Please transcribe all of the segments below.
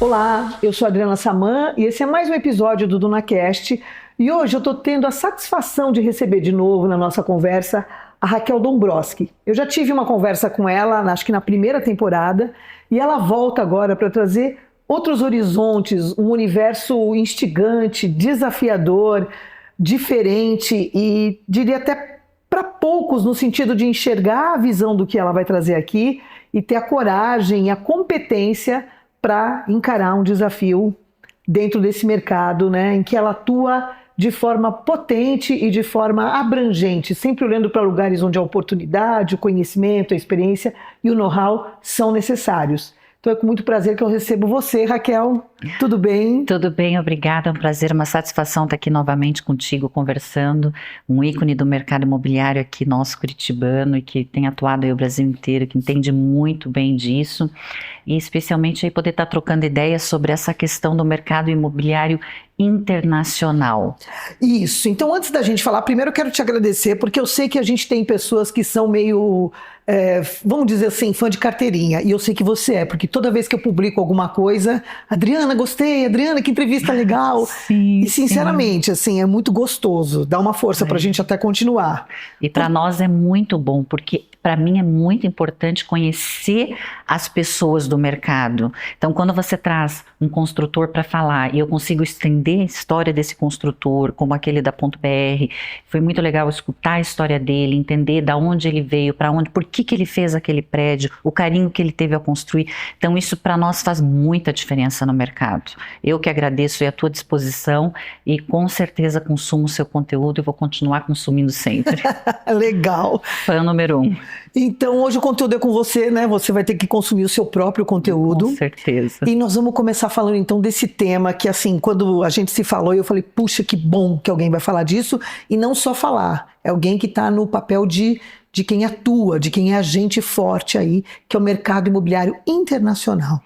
Olá, eu sou a Adriana Saman e esse é mais um episódio do DunaCast. E hoje eu estou tendo a satisfação de receber de novo na nossa conversa a Raquel Dombrowski. Eu já tive uma conversa com ela, acho que na primeira temporada, e ela volta agora para trazer outros horizontes, um universo instigante, desafiador, diferente e diria até para poucos no sentido de enxergar a visão do que ela vai trazer aqui e ter a coragem e a competência para encarar um desafio dentro desse mercado, né, em que ela atua de forma potente e de forma abrangente, sempre olhando para lugares onde a oportunidade, o conhecimento, a experiência e o know-how são necessários. Então é com muito prazer que eu recebo você, Raquel. Tudo bem? Tudo bem, obrigada. É um prazer, uma satisfação estar aqui novamente contigo, conversando. Um ícone do mercado imobiliário aqui, nosso curitibano, e que tem atuado aí o Brasil inteiro, que entende muito bem disso. E especialmente aí poder estar trocando ideias sobre essa questão do mercado imobiliário internacional. Isso. Então, antes da gente falar, primeiro eu quero te agradecer, porque eu sei que a gente tem pessoas que são meio, vamos dizer assim, fã de carteirinha. E eu sei que você é, porque toda vez que eu publico alguma coisa, Adriana, gostei, Adriana, que entrevista legal. Sim, e sinceramente, assim, é muito gostoso. Dá uma força pra gente até continuar. E para nós é muito bom, porque para mim é muito importante conhecer as pessoas do mercado. Então, quando você traz um construtor para falar e eu consigo estender a história desse construtor, como aquele da Ponto BR, foi muito legal escutar a história dele, entender da onde ele veio, para onde, por que ele fez aquele prédio, o carinho que ele teve ao construir. Então, isso para nós faz muita diferença no mercado. Eu que agradeço e à tua disposição e com certeza consumo o seu conteúdo e vou continuar consumindo sempre. Legal. Fã número 1. Então, hoje o conteúdo é com você, né? Você vai ter que consumir o seu próprio conteúdo. Com certeza. E nós vamos começar falando então desse tema que, assim, quando a gente se falou, eu falei, puxa, que bom que alguém vai falar disso. E não só falar, é alguém que está no papel de quem atua, de quem é agente forte aí, que é o mercado imobiliário internacional.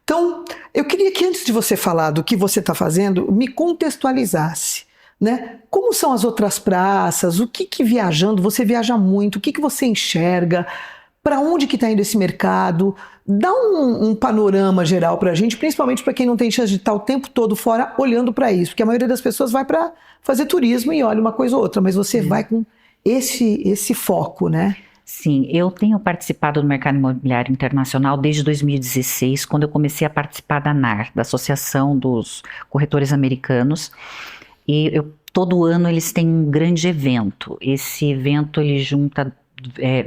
Então, eu queria que antes de você falar do que você está fazendo, me contextualizasse. Né? Como são as outras praças? O que viajando, você viaja muito, o que você enxerga? Para onde que está indo esse mercado? Dá um panorama geral para a gente, principalmente para quem não tem chance de estar o tempo todo fora olhando para isso, porque a maioria das pessoas vai para fazer turismo e olha uma coisa ou outra, mas você vai com esse foco, né? Sim, eu tenho participado do mercado imobiliário internacional desde 2016, quando eu comecei a participar da ANAR, da Associação dos Corretores Americanos. E todo ano eles têm um grande evento. Esse evento ele junta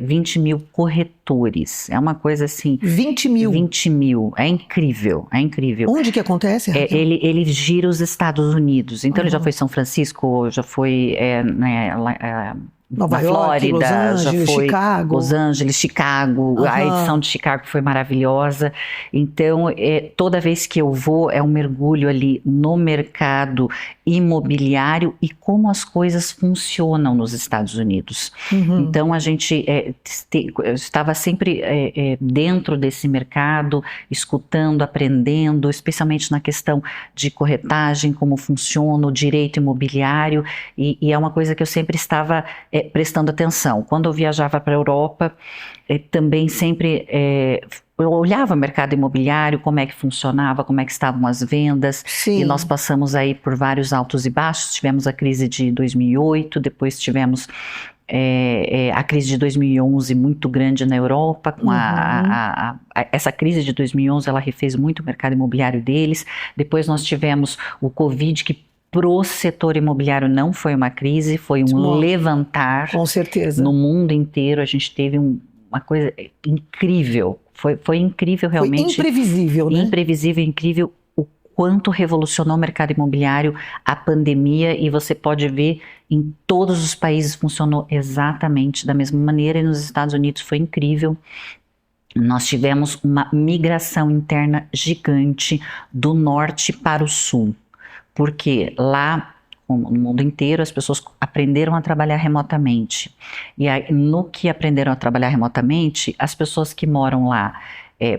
20 mil corretores. É uma coisa assim... 20 mil? 20 mil. É incrível, é incrível. Onde que acontece, Raquel? Ele gira os Estados Unidos. Então ele já foi São Francisco, já foi Nova na York, Flórida, Los Angeles, já foi Chicago. Los Angeles, Chicago, a edição de Chicago foi maravilhosa. Então, toda vez que eu vou, é um mergulho ali no mercado imobiliário e como as coisas funcionam nos Estados Unidos. Então, a gente estava sempre dentro desse mercado, escutando, aprendendo, especialmente na questão de corretagem, como funciona o direito imobiliário, e é uma coisa que eu sempre estava prestando atenção. Quando eu viajava para a Europa, também sempre eu olhava o mercado imobiliário, como é que funcionava, como é que estavam as vendas. Sim. E nós passamos aí por vários altos e baixos. Tivemos a crise de 2008, depois tivemos a crise de 2011 muito grande na Europa. Com essa crise de 2011 ela refez muito o mercado imobiliário deles. Depois nós tivemos o Covid, que pro setor imobiliário não foi uma crise, foi um levantar. Com certeza. No mundo inteiro a gente teve uma coisa incrível, foi incrível realmente. Foi imprevisível, né? Imprevisível, incrível o quanto revolucionou o mercado imobiliário a pandemia, e você pode ver em todos os países funcionou exatamente da mesma maneira, e nos Estados Unidos foi incrível. Nós tivemos uma migração interna gigante do norte para o sul. Porque lá, no mundo inteiro, as pessoas aprenderam a trabalhar remotamente. E aí, no que aprenderam a trabalhar remotamente, as pessoas que moram lá,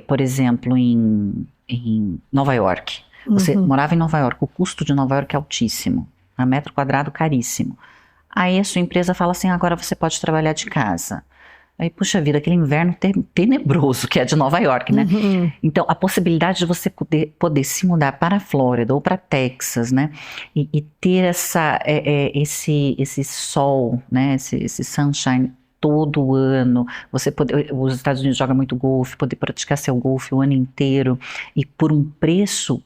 por exemplo, em Nova York. Você morava em Nova York, o custo de Nova York é altíssimo, a metro quadrado caríssimo. Aí a sua empresa fala assim, agora você pode trabalhar de casa. Aí, puxa vida, aquele inverno tenebroso que é de Nova York, né? Uhum. Então, a possibilidade de você poder se mudar para a Flórida ou para Texas, né? E ter esse sol, né? Esse sunshine todo o ano, os Estados Unidos jogam muito golfe, poder praticar seu golfe o ano inteiro e por um preço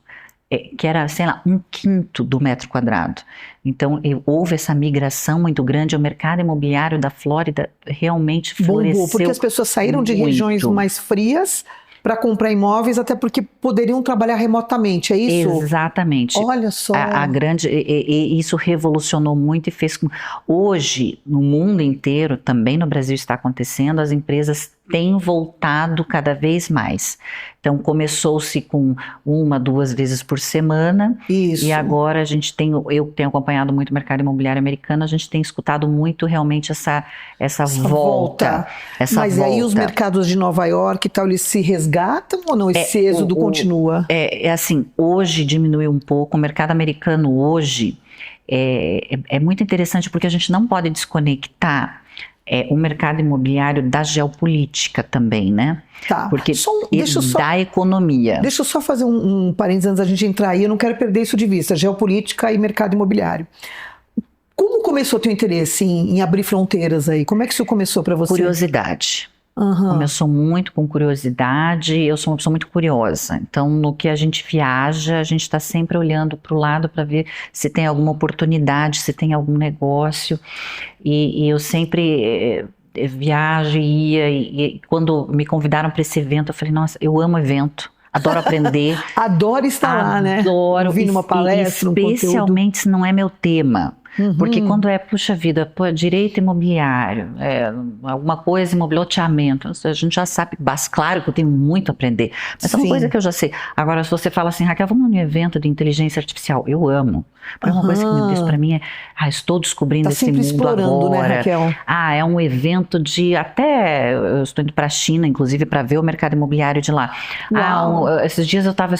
que era, sei lá, 1/5 do metro quadrado. Então, houve essa migração muito grande, o mercado imobiliário da Flórida realmente floresceu. Bombou, porque as pessoas saíram de regiões mais frias para comprar imóveis, até porque poderiam trabalhar remotamente, é isso? Exatamente. Olha só. Isso revolucionou muito e fez com... Hoje, no mundo inteiro, também no Brasil está acontecendo, as empresas têm voltado cada vez mais. Então, começou-se com 1, 2 vezes por semana. Isso. E agora eu tenho acompanhado muito o mercado imobiliário americano, a gente tem escutado muito realmente essa volta. Mas aí os mercados de Nova York e tal, eles se resgatam ou não? Esse êxodo continua? Assim, hoje diminuiu um pouco, o mercado americano hoje é muito interessante porque a gente não pode desconectar o mercado imobiliário da geopolítica também, né? Tá. Porque da economia. Deixa eu só fazer um parênteses antes da gente entrar aí, eu não quero perder isso de vista, geopolítica e mercado imobiliário. Como começou o teu interesse em abrir fronteiras aí? Como é que isso começou para você? Curiosidade. Uhum. Começou muito com curiosidade, eu sou uma pessoa muito curiosa, então no que a gente viaja, a gente está sempre olhando para o lado para ver se tem alguma oportunidade, se tem algum negócio, e eu sempre viajo e ia, e quando me convidaram para esse evento, eu falei, nossa, eu amo evento. Adoro aprender. Adoro estar lá, né? Adoro. Ouvir numa palestra, especialmente se não é meu tema. Porque quando puxa vida, direito imobiliário, alguma coisa, loteamento, a gente já sabe, claro que eu tenho muito a aprender, mas é uma coisa que eu já sei. Agora, se você fala assim, Raquel, vamos num evento de inteligência artificial, eu amo. Porque uma coisa que me diz pra mim estou descobrindo esse mundo explorando, agora. Né, Raquel? É um evento eu estou indo para a China, inclusive, para ver o mercado imobiliário de lá. Esses dias eu estava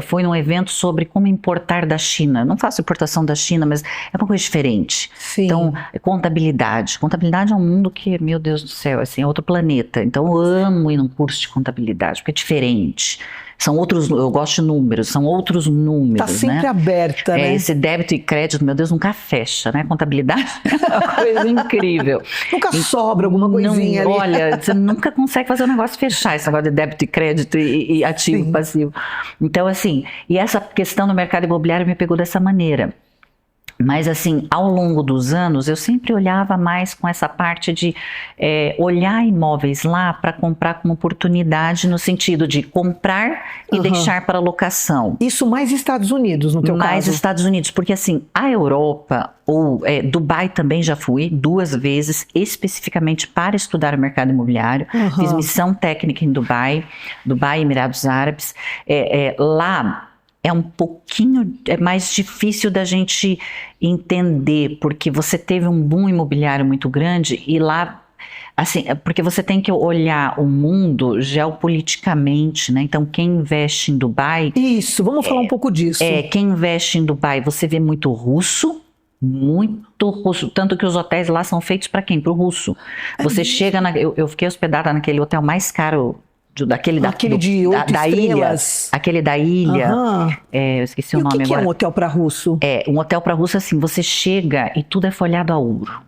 fui num evento sobre como importar da China. Não faço importação da China, mas é uma coisa diferente. Sim. Então, contabilidade. Contabilidade é um mundo que, meu Deus do céu, assim, é outro planeta. Então, eu amo ir num curso de contabilidade, porque é diferente. Eu gosto de números, são outros números, tá sempre aberta, né? Esse débito e crédito, meu Deus, nunca fecha, né? Contabilidade é uma coisa incrível. Nunca sobra alguma coisinha ali. Olha, você nunca consegue fazer o negócio fechar, esse negócio de débito e crédito e ativo e passivo. Então, assim, e essa questão do mercado imobiliário me pegou dessa maneira. Mas assim, ao longo dos anos, eu sempre olhava mais com essa parte de olhar imóveis lá para comprar como oportunidade, no sentido de comprar e deixar para locação. Isso mais Estados Unidos, no teu caso? Mais Estados Unidos, porque assim, a Europa ou Dubai também já fui 2 vezes, especificamente para estudar o mercado imobiliário. Fiz missão técnica em Dubai, Emirados Árabes. Lá é um pouquinho mais difícil da gente entender, porque você teve um boom imobiliário muito grande e lá, assim, porque você tem que olhar o mundo geopoliticamente, né? Então, quem investe em Dubai... Isso, vamos falar um pouco disso. Quem investe em Dubai, você vê muito russo, tanto que os hotéis lá são feitos para quem? Para o russo. Você chega, eu fiquei hospedada naquele hotel mais caro, aquele de 8 da ilha, aquele da ilha, eu esqueci o nome agora. O que é um hotel para russo? Um hotel para russo, assim, você chega e tudo é folhado a ouro.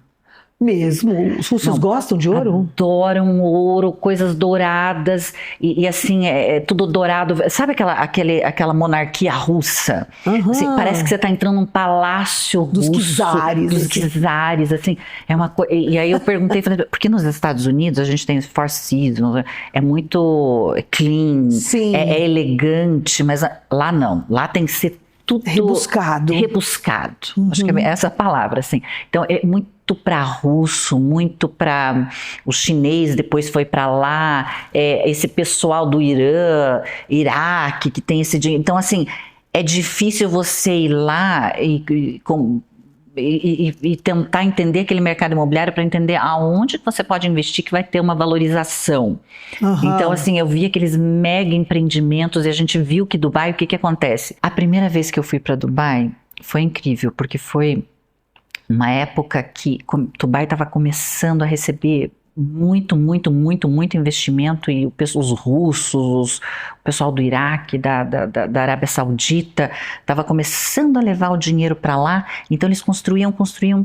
Mesmo? Os russos gostam de ouro? Adoram ouro, coisas douradas, e assim, tudo dourado. Sabe aquela monarquia russa? Assim, parece que você está entrando num palácio dos russo. Dos czares, assim. E aí eu perguntei, porque nos Estados Unidos a gente tem Four Seasons, é muito clean, é elegante, mas lá não. Lá tem que ser tudo rebuscado. Acho que é essa palavra, assim. Então, é muito para russo, muito para o chinês, depois foi para lá, esse pessoal do Irã, Iraque, que tem esse dinheiro. Então, assim, é difícil você ir lá e tentar entender aquele mercado imobiliário para entender aonde você pode investir que vai ter uma valorização. Então, assim, eu vi aqueles mega empreendimentos e a gente viu que Dubai, o que acontece? A primeira vez que eu fui para Dubai foi incrível, porque foi uma época que Dubai estava começando a receber muito, muito, muito, muito investimento, e os russos, o pessoal do Iraque, da Arábia Saudita, estava começando a levar o dinheiro para lá, então eles construíam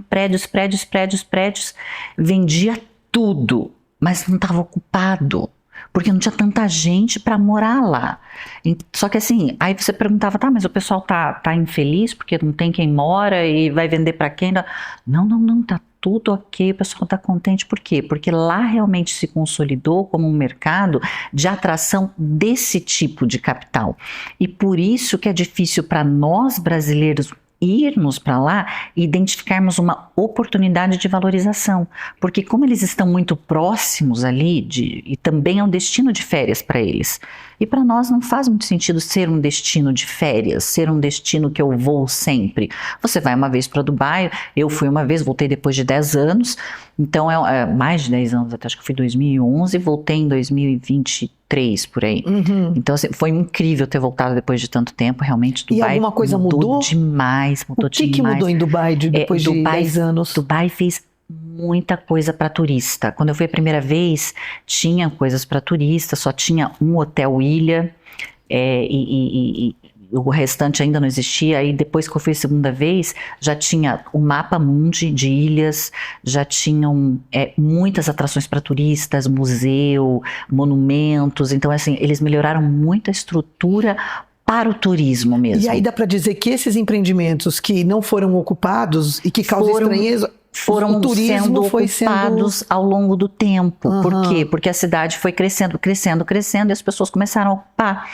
prédios, vendia tudo, mas não estava ocupado, porque não tinha tanta gente para morar lá. Só que assim, aí você perguntava, tá, mas o pessoal tá infeliz porque não tem quem mora e vai vender para quem? Não, tá tudo ok, o pessoal está contente. Por quê? Porque lá realmente se consolidou como um mercado de atração desse tipo de capital. E por isso que é difícil para nós brasileiros irmos para lá e identificarmos uma oportunidade de valorização. Porque como eles estão muito próximos ali, e também é um destino de férias para eles. E para nós não faz muito sentido ser um destino de férias, ser um destino que eu vou sempre. Você vai uma vez para Dubai, eu fui uma vez, voltei depois de 10 anos, então mais de 10 anos, acho que fui em 2011, voltei em 2023, por aí. Então assim, foi incrível ter voltado depois de tanto tempo, realmente Dubai. E alguma coisa mudou? Demais, mudou demais. O que mudou em Dubai depois de 10 anos? Dubai fez muita coisa para turista. Quando eu fui a primeira vez, tinha coisas para turista, só tinha um hotel ilha, e o restante ainda não existia. Aí depois que eu fui a segunda vez, já tinha o mapa mundi de ilhas, já tinham muitas atrações para turistas, museu, monumentos. Então assim, eles melhoraram muito a estrutura para o turismo mesmo. E aí dá para dizer que esses empreendimentos que não foram ocupados e que causam estranheza, foram sendo ocupados ao longo do tempo. Por quê? Porque a cidade foi crescendo e as pessoas começaram a ocupar.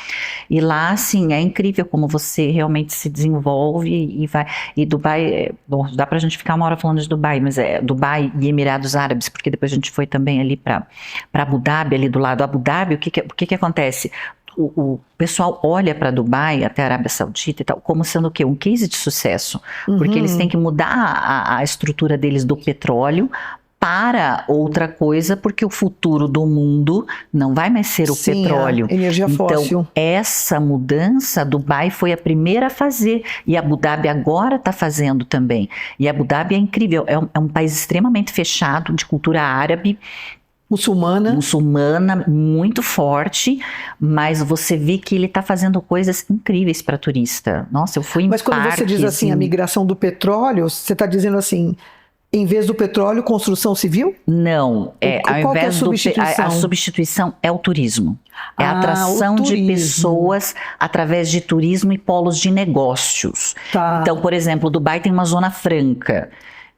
E lá, assim, é incrível como você realmente se desenvolve e vai. E Dubai, bom, dá pra gente ficar uma hora falando de Dubai, mas Dubai e Emirados Árabes, porque depois a gente foi também ali para Abu Dhabi, ali do lado. Abu Dhabi, o que acontece? O pessoal olha para Dubai, até a Arábia Saudita e tal, como sendo o quê? Um case de sucesso. Porque eles têm que mudar a estrutura deles do petróleo para outra coisa, porque o futuro do mundo não vai mais ser o petróleo. Energia fóssil. Então, essa mudança, Dubai foi a primeira a fazer, e Abu Dhabi agora está fazendo também. E Abu Dhabi é incrível, é um país extremamente fechado, de cultura árabe, muçulmana, muito forte, mas você vê que ele está fazendo coisas incríveis para turista. Nossa, eu fui em Mas quando parques, você diz assim, a migração do petróleo, você está dizendo assim, em vez do petróleo, construção civil? Não, ao invés a substituição é o turismo. É a atração de pessoas através de turismo e polos de negócios. Tá. Então, por exemplo, Dubai tem uma zona franca.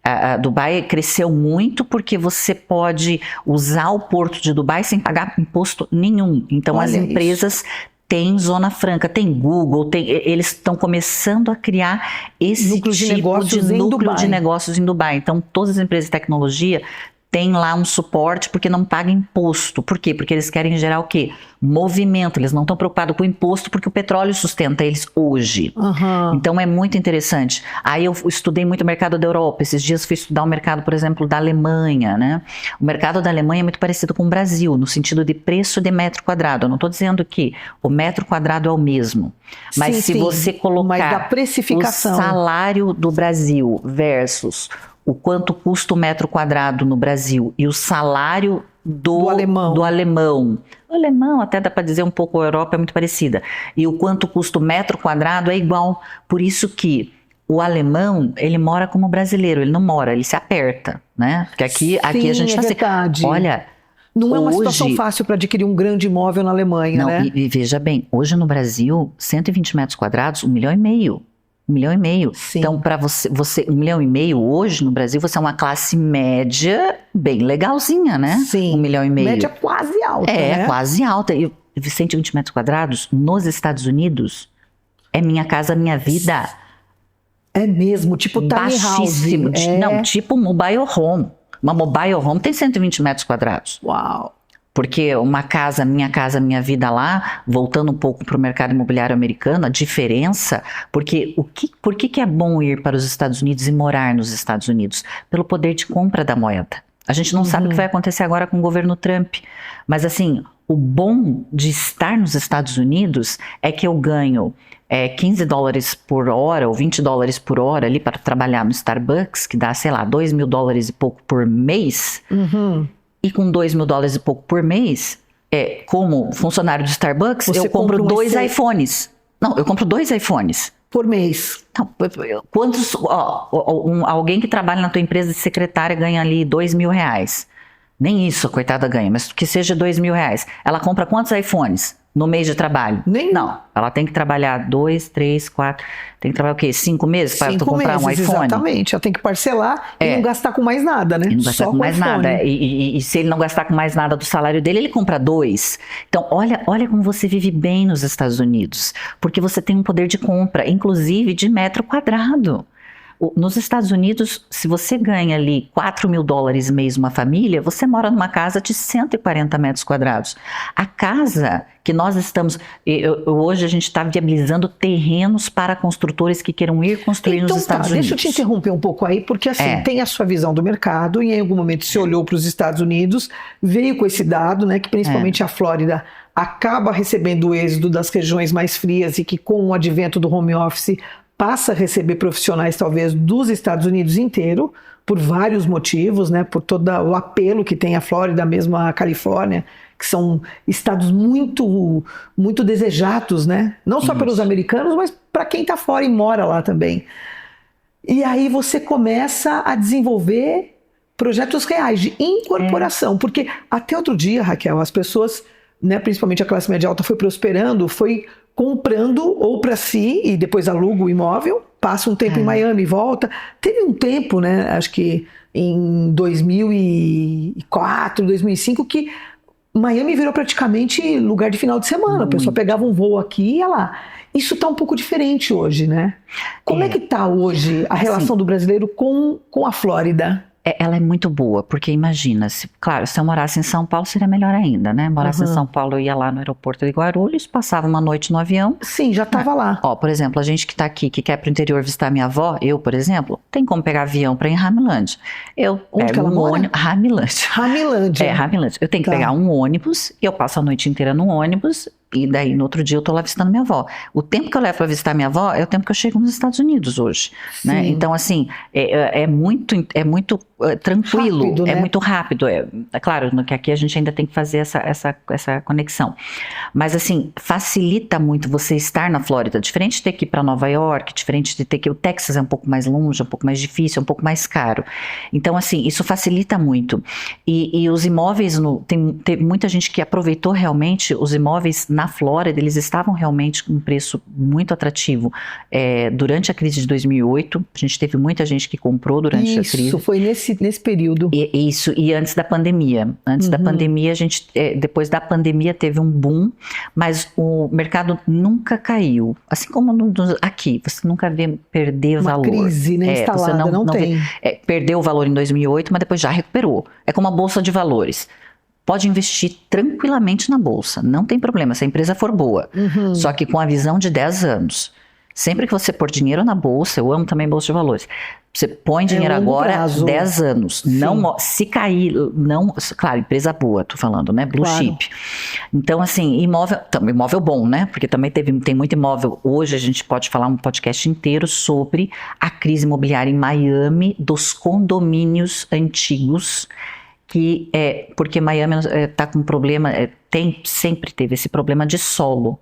A Dubai cresceu muito porque você pode usar o porto de Dubai sem pagar imposto nenhum. Então as empresas têm zona franca, tem Google, eles estão começando a criar esse núcleo de negócios em Dubai. Então todas as empresas de tecnologia têm lá um suporte porque não pagam imposto. Por quê? Porque eles querem gerar o quê? Movimento. Eles não estão preocupados com o imposto porque o petróleo sustenta eles hoje. Então é muito interessante. Aí eu estudei muito o mercado da Europa. Esses dias fui estudar o mercado, por exemplo, da Alemanha, né? O mercado da Alemanha é muito parecido com o Brasil, no sentido de preço de metro quadrado. Eu não estou dizendo que o metro quadrado é o mesmo. Mas se você colocar o salário do Brasil versus o quanto custa o metro quadrado no Brasil e o salário do alemão. O alemão, até dá para dizer um pouco, a Europa é muito parecida. E o quanto custa o metro quadrado é igual. Por isso que o alemão, ele mora como brasileiro, ele não mora, ele se aperta, né? Porque aqui a gente tá assim, olha... Não é uma situação fácil para adquirir um grande imóvel na Alemanha, né? E veja bem, hoje no Brasil, 120 metros quadrados, 1,5 milhão. 1,5 milhão. Sim. Então, para você 1,5 milhão hoje no Brasil, você é uma classe média bem legalzinha, né? Sim. 1,5 milhão. Média quase alta, né? Quase alta. E 120 metros quadrados nos Estados Unidos é Minha Casa Minha Vida. É mesmo, tipo tiny house. Não, tipo mobile home. Uma mobile home tem 120 metros quadrados. Uau! Porque uma casa, Minha Vida lá, voltando um pouco para o mercado imobiliário americano, a diferença, porque por que é bom ir para os Estados Unidos e morar nos Estados Unidos? Pelo poder de compra da moeda. A gente não sabe o que vai acontecer agora com o governo Trump, mas assim, o bom de estar nos Estados Unidos é que eu ganho $15 por hora ou $20 por hora ali para trabalhar no Starbucks, que dá, sei lá, $2.000 e pouco por mês. E com $2.000 e pouco por mês, como funcionário do Starbucks, Você eu compro compra um 2 excel- iPhones. Não, eu compro 2 iPhones. Por mês. Não, quantos, alguém que trabalha na tua empresa de secretária ganha ali R$2.000. Nem isso a coitada ganha, mas que seja R$2.000. Ela compra quantos iPhones no mês de trabalho? Nenhum. Não, ela tem que trabalhar 2, 3, 4, tem que trabalhar o quê? 5 meses para tu 5 comprar um meses, iPhone? exatamente. Ela tem que parcelar e não gastar com mais nada, né? E não gastar Só com mais iPhone. nada. E se ele não gastar com mais nada do salário dele, ele compra 2. Então, olha como você vive bem nos Estados Unidos. Porque você tem um poder de compra, inclusive de metro quadrado. Nos Estados Unidos, se você ganha ali $4.000 mês uma família, você mora numa casa de 140 metros quadrados. A casa que nós estamos... hoje a gente está viabilizando terrenos para construtores que queiram ir construir nos Estados Unidos. Deixa eu te interromper um pouco aí, porque assim, tem a sua visão do mercado e em algum momento você olhou para os Estados Unidos, veio com esse dado, né, que principalmente a Flórida acaba recebendo o êxodo das regiões mais frias e que com o advento do home office passa a receber profissionais talvez dos Estados Unidos inteiro, por vários motivos, né, por todo o apelo que tem a Flórida, mesmo a Califórnia, que são estados muito, muito desejados, né, não só pelos americanos, mas para quem está fora e mora lá também. E aí você começa a desenvolver projetos reais de incorporação, porque até outro dia, Raquel, as pessoas, né, principalmente a classe média alta, foi prosperando, foi comprando ou para si e depois aluga o imóvel, passa um tempo em Miami e volta. Teve um tempo, né, acho que em 2004, 2005, que Miami virou praticamente lugar de final de semana. A pessoa pegava um voo aqui e ia lá. Isso está um pouco diferente hoje, né? Como é que está hoje a relação do brasileiro com a Flórida? Ela é muito boa, porque imagina, claro, se eu morasse em São Paulo seria melhor ainda, né? Morasse em São Paulo, eu ia lá no aeroporto de Guarulhos, passava uma noite no avião. Sim, já estava lá. Ó, por exemplo, a gente que está aqui, que quer para o interior visitar minha avó, eu, por exemplo, tem como pegar avião para ir em Ramilândia. Onde que ela mora? ônibus, Ramilândia. Ramilândia. Ramilândia. Eu tenho que pegar um ônibus, eu passo a noite inteira no ônibus, e daí no outro dia eu tô lá visitando minha avó. O tempo que eu levo para visitar minha avó é o tempo que eu chego nos Estados Unidos hoje, né? Então assim, é muito tranquilo, rápido, né? É muito rápido. É claro que aqui a gente ainda tem que fazer essa conexão, mas assim, facilita muito você estar na Flórida, diferente de ter que ir para Nova York, diferente de ter que... O Texas é um pouco mais longe, um pouco mais difícil, um pouco mais caro. Então assim, isso facilita muito. E os imóveis, tem muita gente que aproveitou realmente os imóveis na Flórida, eles estavam realmente com um preço muito atrativo. Durante a crise de 2008, a gente teve muita gente que comprou durante a crise. Isso, foi nesse período. E antes da pandemia. Antes da pandemia, depois da pandemia teve um boom, mas o mercado nunca caiu. Assim como aqui, você nunca vê perder valor. Uma crise, né, instalada, você não tem. Perdeu o valor em 2008, mas depois já recuperou. É como a bolsa de valores. Pode investir tranquilamente na bolsa, não tem problema, se a empresa for boa. Só que com a visão de 10 anos. Sempre que você pôr dinheiro na bolsa, eu amo também bolsa de valores, você põe dinheiro agora, prazo. 10 anos. Não, se cair, não... Claro, empresa boa, tô falando, né? Blue chip. Então, assim, imóvel bom, né? Porque também tem muito imóvel. Hoje a gente pode falar um podcast inteiro sobre a crise imobiliária em Miami, dos condomínios antigos, porque Miami está com um problema, sempre teve esse problema de solo.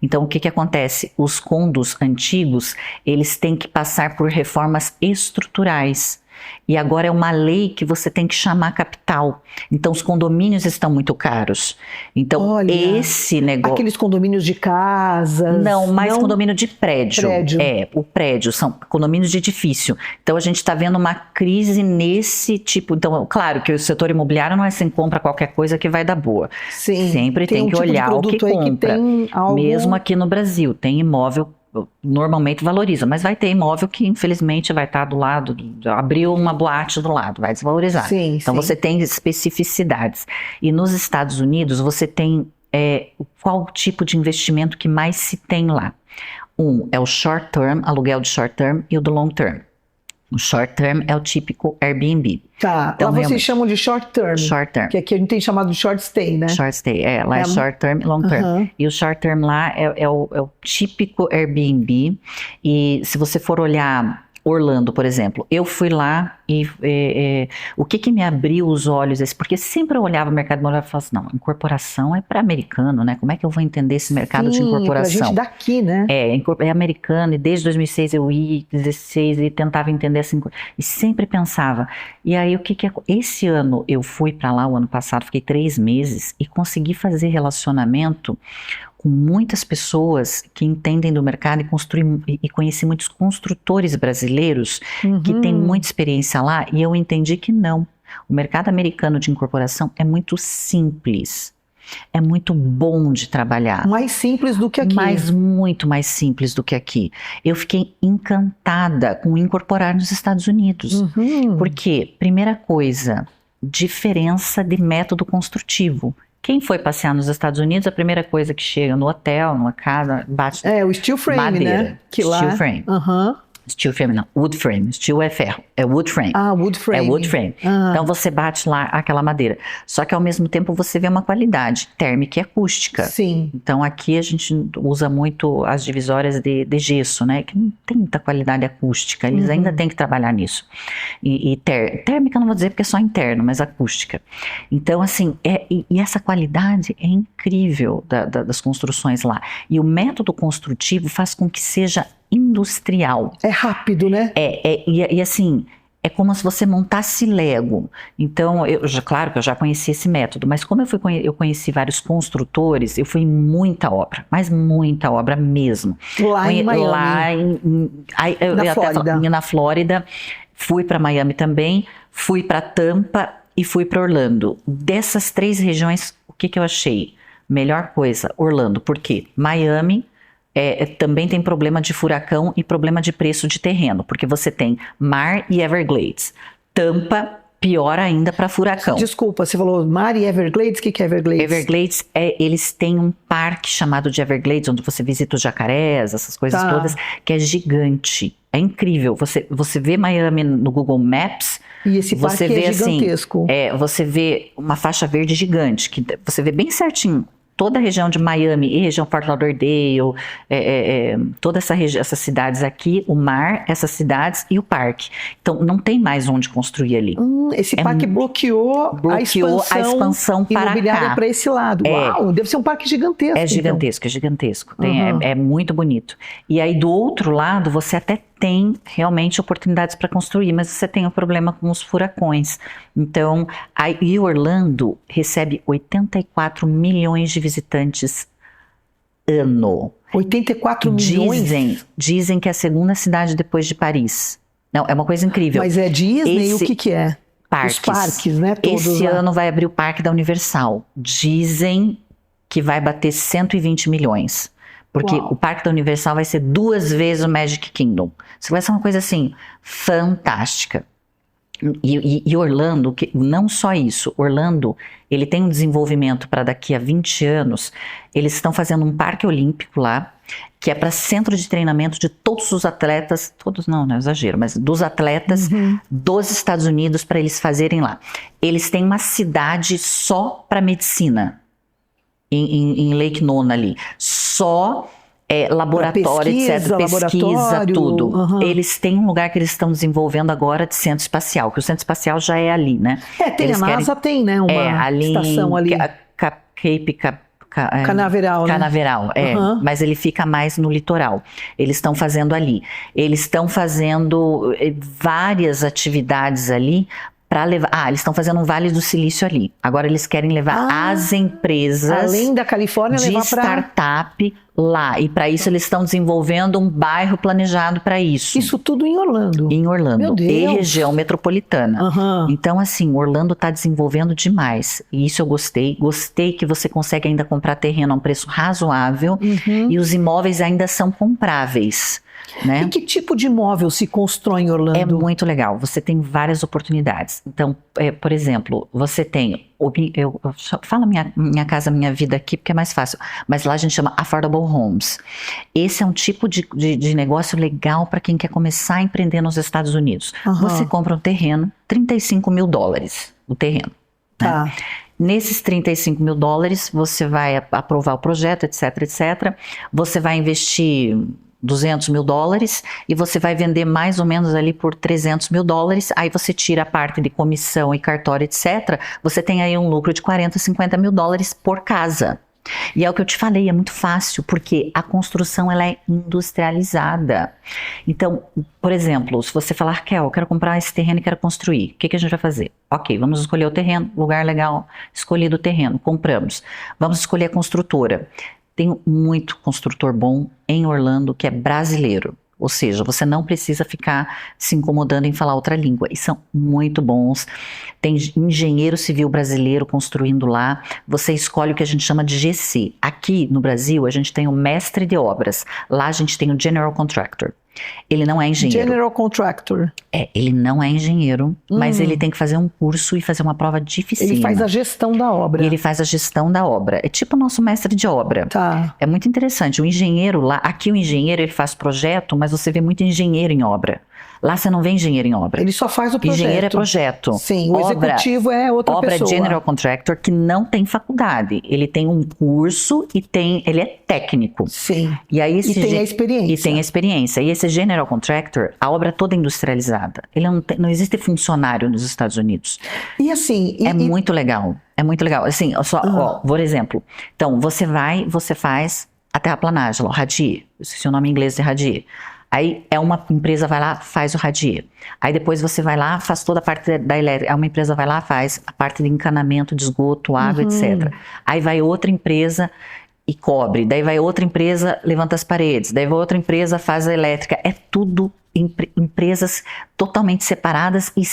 Então, o que acontece? Os condos antigos, eles têm que passar por reformas estruturais. E agora é uma lei que você tem que chamar capital. Então, os condomínios estão muito caros. Então, olha, esse negócio... Aqueles condomínios de casas... Não, mais condomínio de prédio. O prédio, são condomínios de edifício. Então, a gente está vendo uma crise nesse tipo... Então, claro que o setor imobiliário não é assim, compra qualquer coisa que vai dar boa. Sim, sempre tem que olhar o que compra. Mesmo aqui no Brasil, tem imóvel... normalmente valoriza, mas vai ter imóvel que infelizmente vai estar do lado, abriu uma boate do lado, vai desvalorizar. Então você tem especificidades. E nos Estados Unidos você tem qual tipo de investimento que mais se tem lá? É o short term, aluguel de short term, e o do long term. O short term é o típico Airbnb. Tá, então, lá vocês chamam de short term. Short term. Que aqui a gente tem chamado de short stay, né? Short stay, lá é short term e long term. E o short term lá é o típico Airbnb. E se você for olhar Orlando, por exemplo, eu fui lá e o que me abriu os olhos, porque sempre eu olhava o mercado imobiliário e falava assim, não, incorporação é para americano, né? Como é que eu vou entender esse mercado de incorporação? É pra gente daqui, né? É americano, e desde 2006 eu ia, 2016, e tentava entender assim, e sempre pensava. E aí, esse ano eu fui para lá, o ano passado, fiquei 3 meses, e consegui fazer relacionamento com muitas pessoas que entendem do mercado e conheci muitos construtores brasileiros que têm muita experiência lá, e eu entendi que não. O mercado americano de incorporação é muito simples, é muito bom de trabalhar. Mais simples do que aqui. Mas muito mais simples do que aqui. Eu fiquei encantada com incorporar nos Estados Unidos. Porque, primeira coisa, diferença de método construtivo. Quem foi passear nos Estados Unidos, a primeira coisa que chega no hotel, numa casa, bate o steel frame, madeira, né? Que steel lá... frame. Steel frame não, wood frame. Steel é ferro, é wood frame. Wood frame. É wood frame. Então você bate lá aquela madeira. Só que ao mesmo tempo você vê uma qualidade térmica e acústica. Sim. Então aqui a gente usa muito as divisórias de gesso, né? Que não tem muita qualidade acústica. Eles ainda têm que trabalhar nisso. E térmica não vou dizer porque é só interno, mas acústica. Então assim, e essa qualidade é incrível das construções lá. E o método construtivo faz com que seja industrial. É rápido, né? E assim, é como se você montasse Lego. Então, claro que eu já conheci esse método, mas como eu conheci vários construtores, eu fui em muita obra, mas muita obra mesmo. Lá em Miami. Na Flórida, fui para Miami também, fui para Tampa e fui para Orlando. Dessas 3 regiões, o que eu achei? Melhor coisa, Orlando, por quê? Miami também tem problema de furacão e problema de preço de terreno, porque você tem mar e Everglades. Tampa, pior ainda para furacão. Desculpa, você falou mar e Everglades, o que é Everglades? Everglades, eles têm um parque chamado de Everglades, onde você visita os jacarés, essas coisas todas, que é gigante. É incrível. Você vê Miami no Google Maps, e esse parque é gigantesco. Assim, você vê uma faixa verde gigante, que você vê bem certinho. Toda a região de Miami e região Fort Lauderdale, toda essas cidades aqui, o mar, essas cidades e o parque. Então, não tem mais onde construir ali. Esse parque bloqueou a expansão imobiliária para esse lado. Uau, deve ser um parque gigantesco. É gigantesco, então. É gigantesco. É muito bonito. E aí, do outro lado, você até tem realmente oportunidades para construir, mas você tem o problema com os furacões. Então, e Orlando recebe 84 milhões de visitantes ano. 84 milhões? Dizem que é a segunda cidade depois de Paris. Não, é uma coisa incrível. Mas é Disney, o que é? Parques. Os parques, né? Todos Esse lá. ano vai abrir o Parque da Universal. Dizem que vai bater 120 milhões. Porque o Parque da Universal vai ser 2 vezes o Magic Kingdom. Isso vai ser uma coisa assim, fantástica. E Orlando, não só isso, Orlando, ele tem um desenvolvimento para daqui a 20 anos, eles estão fazendo um parque olímpico lá, que é para centro de treinamento de todos os atletas, todos não é exagero, mas dos atletas dos Estados Unidos para eles fazerem lá. Eles têm uma cidade só para medicina. Em Lake Nona ali, só laboratório, pesquisa, tudo. Eles têm um lugar que eles estão desenvolvendo agora de centro espacial, que o centro espacial já é ali, né? A NASA tem, né, uma estação ali. Cape Canaveral, né? Canaveral, mas ele fica mais no litoral. Eles estão fazendo ali. Eles estão fazendo várias atividades ali para levar. Eles estão fazendo um Vale do Silício ali. Agora eles querem levar as empresas além da Califórnia, de levar startup lá. E para isso eles estão desenvolvendo um bairro planejado para isso. Isso tudo em Orlando. Em Orlando. Meu Deus. E região metropolitana. Então, assim, Orlando está desenvolvendo demais. E isso eu gostei. Gostei que você consegue ainda comprar terreno a um preço razoável. E os imóveis ainda são compráveis. Né? E que tipo de imóvel se constrói em Orlando? É muito legal, você tem várias oportunidades. Então, por exemplo, você tem, eu falo minha casa, minha vida aqui, porque é mais fácil, mas lá a gente chama Affordable Homes. Esse é um tipo de negócio legal para quem quer começar a empreender nos Estados Unidos. Você compra um terreno, $35 mil o terreno. Tá. Né? Nesses $35 mil, você vai aprovar o projeto, etc, etc. Você vai investir 200 mil dólares e você vai vender mais ou menos ali por 300 mil dólares, aí você tira a parte de comissão e cartório, etc. Você tem aí um lucro de 40, 50 mil dólares por casa. E é o que eu te falei, é muito fácil, porque a construção ela é industrializada. Então, por exemplo, se você falar, Raquel, eu quero comprar esse terreno e quero construir, o que a gente vai fazer? Ok, vamos escolher o terreno, lugar legal, escolhido o terreno, compramos. Vamos escolher a construtora. Tem muito construtor bom em Orlando que é brasileiro. Ou seja, você não precisa ficar se incomodando em falar outra língua. E são muito bons. Tem engenheiro civil brasileiro construindo lá. Você escolhe o que a gente chama de GC. Aqui no Brasil, a gente tem o mestre de obras. Lá a gente tem o general contractor. Ele não é engenheiro. General contractor. Ele não é engenheiro, mas ele tem que fazer um curso e fazer uma prova dificílima. Ele faz a gestão da obra. E ele faz a gestão da obra. É tipo o nosso mestre de obra. Tá. É muito interessante. O engenheiro lá, aqui o engenheiro ele faz projeto, mas você vê muito engenheiro em obra. Lá você não vê engenheiro em obra. Ele só faz o projeto. Engenheiro é projeto. Sim, o executivo é outra pessoa. pessoa. Obra é general contractor que não tem faculdade. Ele tem um curso e ele é técnico. Sim. E aí tem a experiência. E tem a experiência. E esse general contractor, a obra é toda industrializada. Ele não existe funcionário nos Estados Unidos. E assim... Muito legal. É muito legal. Assim, por exemplo. Então, você faz a terraplanagem, o radier. Eu esqueci o nome em inglês de radier. Aí uma empresa vai lá, faz o radier. Aí depois você vai lá, faz toda a parte da elétrica. Uma empresa vai lá, faz a parte de encanamento, de esgoto, água, etc. Aí vai outra empresa e cobre. Daí vai outra empresa, levanta as paredes. Daí vai outra empresa, faz a elétrica. É tudo empresas totalmente separadas e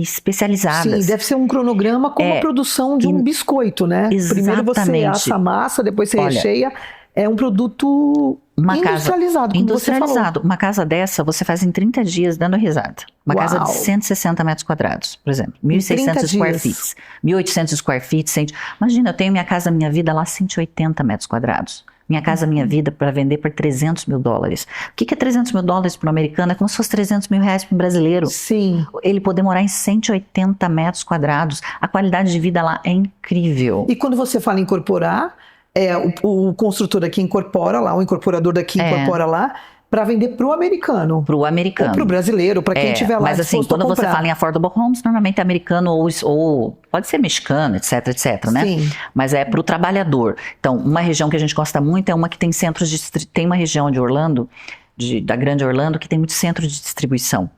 especializadas. Sim, deve ser um cronograma como a produção de um biscoito, né? Exatamente. Primeiro você assa a massa, depois você recheia. É um produto industrializado, como você falou. Uma casa dessa você faz em 30 dias dando risada. Uma casa de 160 metros quadrados, por exemplo. 1.600 square feet. 1.800 square feet. Imagina, eu tenho minha casa, minha vida lá, 180 metros quadrados. Minha casa, minha vida, para vender por 300 mil dólares. O que é 300 mil dólares para um americano? É como se fosse 300 mil reais para um brasileiro. Sim. Ele poder morar em 180 metros quadrados. A qualidade de vida lá é incrível. E quando você fala incorporar... o construtor aqui incorpora lá, o incorporador daqui incorpora lá, para vender para o americano. Para o americano. Ou para o brasileiro, para quem estiver lá. Mas assim, quando você fala em affordable homes, normalmente é americano ou pode ser mexicano, etc, né? Sim. Mas é para o trabalhador. Então, uma região que a gente gosta muito é uma que tem centros de... Tem uma região de Orlando, da grande Orlando, que tem muito centro de distribuição.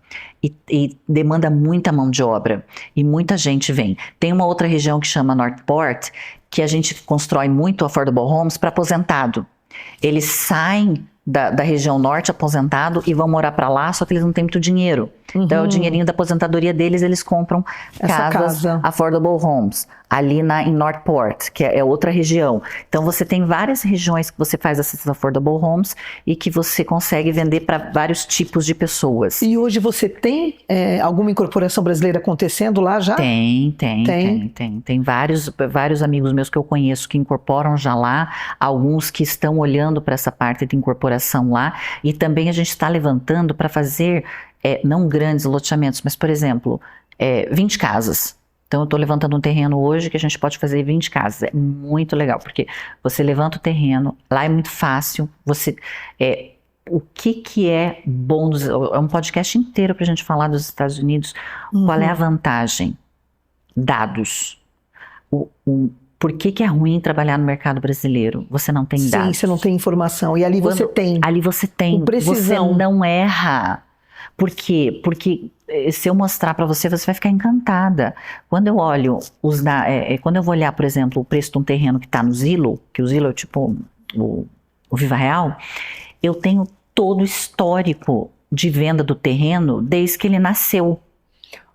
E demanda muita mão de obra. E muita gente vem. Tem uma outra região que chama Northport, que a gente constrói muito affordable homes para aposentado. Eles saem da região norte aposentado e vão morar para lá, só que eles não têm muito dinheiro. Então, o dinheirinho da aposentadoria deles, eles compram casas affordable homes, ali em Northport, que é outra região. Então, você tem várias regiões que você faz essas affordable homes e que você consegue vender para vários tipos de pessoas. E hoje você tem alguma incorporação brasileira acontecendo lá já? Tem vários amigos meus que eu conheço que incorporam já lá, alguns que estão olhando para essa parte de incorporação lá, e também a gente está levantando para fazer, não grandes loteamentos, mas por exemplo, 20 casas. Então eu estou levantando um terreno hoje que a gente pode fazer 20 casas. É muito legal, porque você levanta o terreno, lá é muito fácil, o que é bom, é um podcast inteiro para a gente falar dos Estados Unidos. Qual é a vantagem? Dados. Por que é ruim trabalhar no mercado brasileiro? Você não tem dados. Sim, você não tem informação. E ali você tem. Ali você tem. Com precisão. Você não erra. Por quê? Porque se eu mostrar para você, você vai ficar encantada. Quando eu olho, quando eu vou olhar, por exemplo, o preço de um terreno que está no Zillow, que o Zillow é tipo o Viva Real, eu tenho todo o histórico de venda do terreno desde que ele nasceu.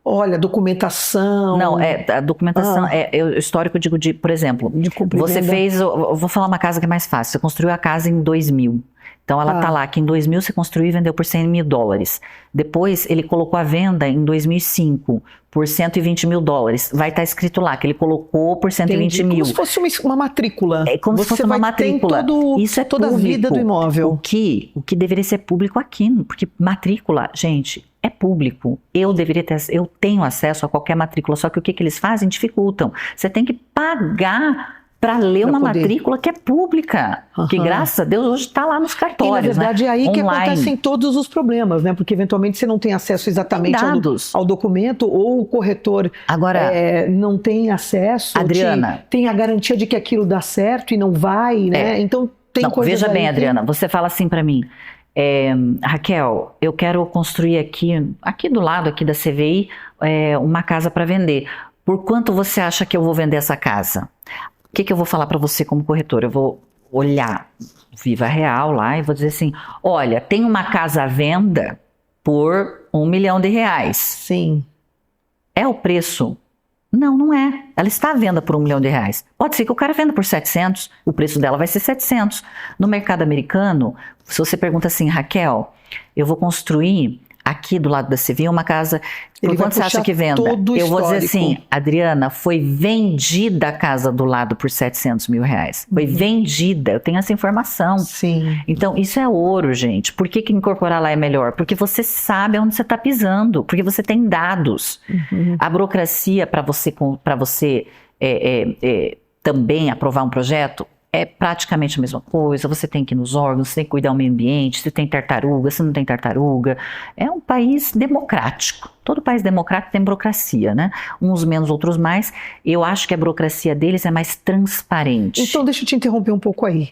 Olha, documentação. Não, a documentação, o histórico, digo, por exemplo, você fez, eu vou falar uma casa que é mais fácil, você construiu a casa em 2000. Então ela tá lá, que em 2000 você construiu e vendeu por 100 mil dólares. Depois ele colocou a venda em 2005 por 120 mil dólares. Vai estar escrito lá que ele colocou por 120 mil. Como se fosse uma matrícula. É como se fosse uma matrícula. Isso é toda a vida do imóvel. O que deveria ser público aqui, porque matrícula, gente, é público. Eu tenho acesso a qualquer matrícula, só que o que eles fazem? Dificultam. Você tem que pagar para ler Pra uma poder... matrícula que é pública, que graças a Deus hoje está lá nos cartórios. E na verdade é aí né? que Online. acontecem todos os problemas, né? Porque eventualmente você não tem acesso exatamente ao documento, ou o corretor Agora, não tem acesso, Adriana, tem a garantia de que aquilo dá certo e não vai, né? Então tem coisas veja bem, que... Adriana, você fala assim para mim, Raquel, eu quero construir aqui do lado aqui da CVI, uma casa para vender. Por quanto você acha que eu vou vender essa casa? O que eu vou falar para você como corretor? Eu vou olhar Viva Real lá e vou dizer assim, olha, tem uma casa à venda por R$1 milhão. Sim. É o preço? Não, não é. Ela está à venda por R$1 milhão. Pode ser que o cara venda por 700, o preço dela vai ser 700. No mercado americano, se você pergunta assim, Raquel, eu vou construir aqui do lado da CVI uma casa, por quanto você acha que venda? Eu vou dizer assim, Adriana, foi vendida a casa do lado por R$700 mil. Foi vendida, eu tenho essa informação. Sim. Então, isso é ouro, gente. Por que incorporar lá é melhor? Porque você sabe onde você está pisando, porque você tem dados. A burocracia para você também aprovar um projeto é praticamente a mesma coisa. Você tem que ir nos órgãos, você tem que cuidar do meio ambiente, se tem tartaruga, se não tem tartaruga. É um país democrático. Todo país democrático tem burocracia, né? Uns menos, outros mais. Eu acho que a burocracia deles é mais transparente. Então, deixa eu te interromper um pouco aí.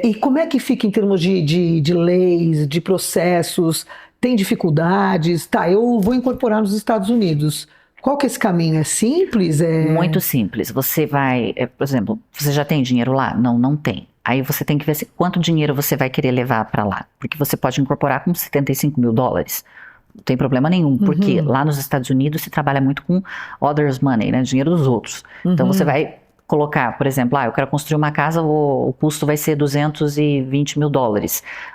E como é que fica em termos de leis, de processos? Tem dificuldades? Tá, eu vou incorporar nos Estados Unidos. Qual que é esse caminho? É simples? Muito simples. Você vai, por exemplo, você já tem dinheiro lá? Não, não tem. Aí você tem que ver quanto dinheiro você vai querer levar para lá. Porque você pode incorporar com $75 mil. Não tem problema nenhum, porque lá nos Estados Unidos se trabalha muito com others money, né? Dinheiro dos outros. Então você vai colocar, por exemplo, eu quero construir uma casa, o custo vai ser $220 mil.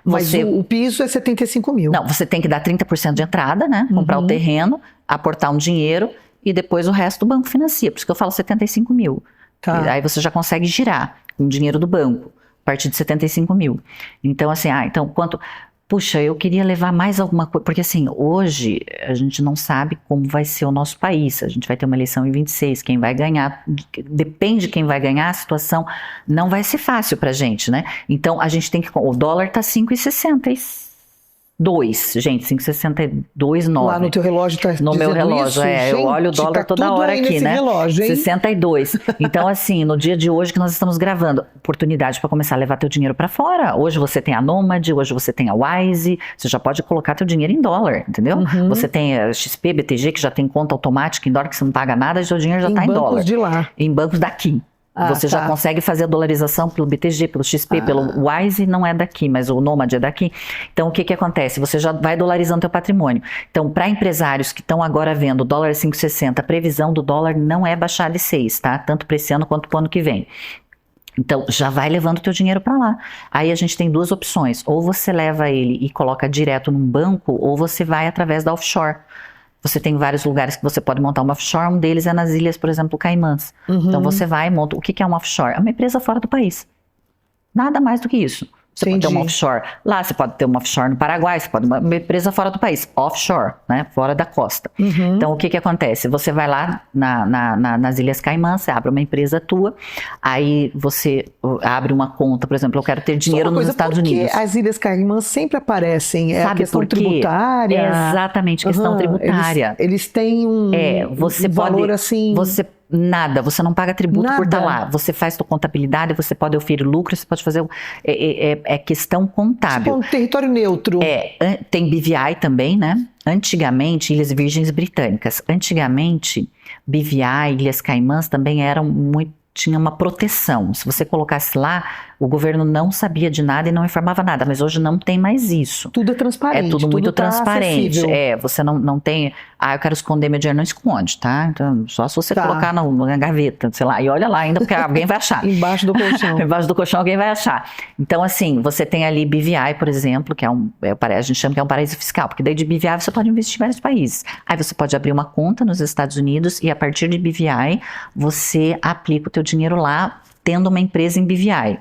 Mas o piso é 75 mil. Não, você tem que dar 30% de entrada, né? Comprar o terreno, aportar um dinheiro e depois o resto o banco financia. Por isso que eu falo 75 mil. Tá. E aí você já consegue girar com o dinheiro do banco, a partir de 75 mil. Então, assim, então quanto... Puxa, eu queria levar mais alguma coisa, porque assim, hoje a gente não sabe como vai ser o nosso país, a gente vai ter uma eleição em 26, quem vai ganhar, depende de quem vai ganhar, a situação não vai ser fácil pra gente, né? Então a gente tem que, o dólar tá 5,62, gente, 5,62,9. Lá no teu relógio tá no meu relógio, isso? eu olho o dólar tá toda hora aqui, né? Relógio, 62. Então, assim, no dia de hoje que nós estamos gravando, oportunidade para começar a levar teu dinheiro para fora. Hoje você tem a Nomad, hoje você tem a Wise, você já pode colocar teu dinheiro em dólar, entendeu? Você tem a XP, BTG, que já tem conta automática em dólar, que você não paga nada, e seu dinheiro já está em dólar. Em bancos de lá. Em bancos daqui. Você já consegue fazer a dolarização pelo BTG, pelo XP, pelo Wise, não é daqui, mas o Nomad é daqui. Então, o que acontece? Você já vai dolarizando teu patrimônio. Então, para empresários que estão agora vendo o dólar 5,60, a previsão do dólar não é baixar de 6, tá? Tanto para esse ano quanto para o ano que vem. Então, já vai levando o teu dinheiro para lá. Aí a gente tem duas opções. Ou você leva ele e coloca direto num banco, ou você vai através da offshore. Você tem vários lugares que você pode montar uma offshore, um deles é nas ilhas, por exemplo, Caimãs. Então você vai e monta. O que é uma offshore? É uma empresa fora do país. Nada mais do que isso. Você pode ter uma offshore lá, você pode ter uma offshore no Paraguai, você pode ter uma empresa fora do país, offshore, né, fora da costa. Então o que acontece? Você vai lá nas Ilhas Caimã, você abre uma empresa tua, aí você abre uma conta, por exemplo, eu quero ter dinheiro nos Estados Unidos. As Ilhas Caimã sempre aparecem, Sabe a questão tributária. Exatamente, questão tributária. Eles têm um valor assim... Você não paga tributo por estar lá. Você faz sua contabilidade, você pode oferir lucro, você pode fazer... É questão contábil. Tipo um território neutro. Tem BVI também, né? Antigamente, Ilhas Virgens Britânicas. Antigamente, BVI, Ilhas Caimãs também tinha uma proteção. Se você colocasse lá, o governo não sabia de nada e não informava nada, mas hoje não tem mais isso. Tudo é transparente. É tudo muito transparente. Acessível. Você não tem... eu quero esconder meu dinheiro, não esconde, tá? Então, só se você colocar na gaveta, sei lá, e olha lá ainda, porque alguém vai achar. Embaixo do colchão. Embaixo do colchão alguém vai achar. Então, assim, você tem ali BVI, por exemplo, que a gente chama que é um paraíso fiscal, porque daí de BVI você pode investir em vários países. Aí você pode abrir uma conta nos Estados Unidos e a partir de BVI você aplica o teu dinheiro lá, tendo uma empresa em BVI.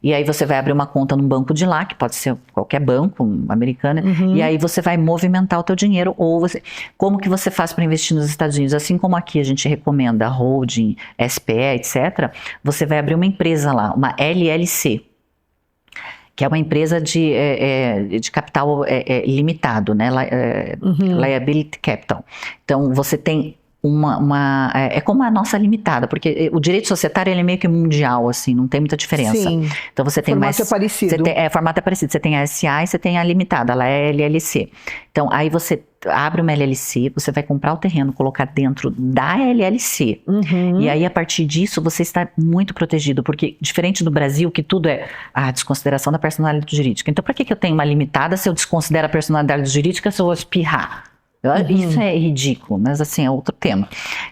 E aí você vai abrir uma conta num banco de lá, que pode ser qualquer banco, americano, e aí você vai movimentar o teu dinheiro, ou você... Como que você faz para investir nos Estados Unidos? Assim como aqui a gente recomenda holding, SPE, etc., você vai abrir uma empresa lá, uma LLC, que é uma empresa de capital limitado, né? Liability Capital. Então, você tem é como a nossa limitada, porque o direito societário ele é meio que mundial, assim, não tem muita diferença. Sim. Então você tem Formato é parecido. Formato é parecido. Você tem a SA e você tem a limitada, ela é LLC. Então aí você abre uma LLC, você vai comprar o terreno, colocar dentro da LLC. E aí a partir disso você está muito protegido, porque diferente do Brasil, que tudo é a desconsideração da personalidade jurídica. Então por que eu tenho uma limitada se eu desconsidero a personalidade jurídica, se eu vou espirrar? Isso é ridículo, mas assim, é outro tema.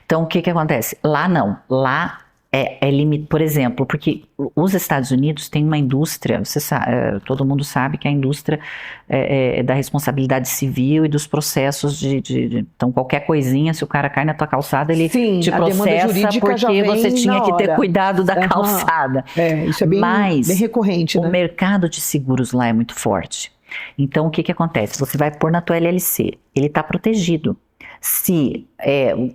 Então, o que acontece? Lá não. Lá é limite, por exemplo, porque os Estados Unidos têm uma indústria, você sabe, todo mundo sabe que a indústria é da responsabilidade civil e dos processos então, qualquer coisinha, se o cara cai na tua calçada, ele te processa porque você tinha que ter cuidado da calçada. Isso é bem recorrente, né? O mercado de seguros lá é muito forte. Então, o que acontece? Você vai pôr na tua LLC, ele está protegido. Se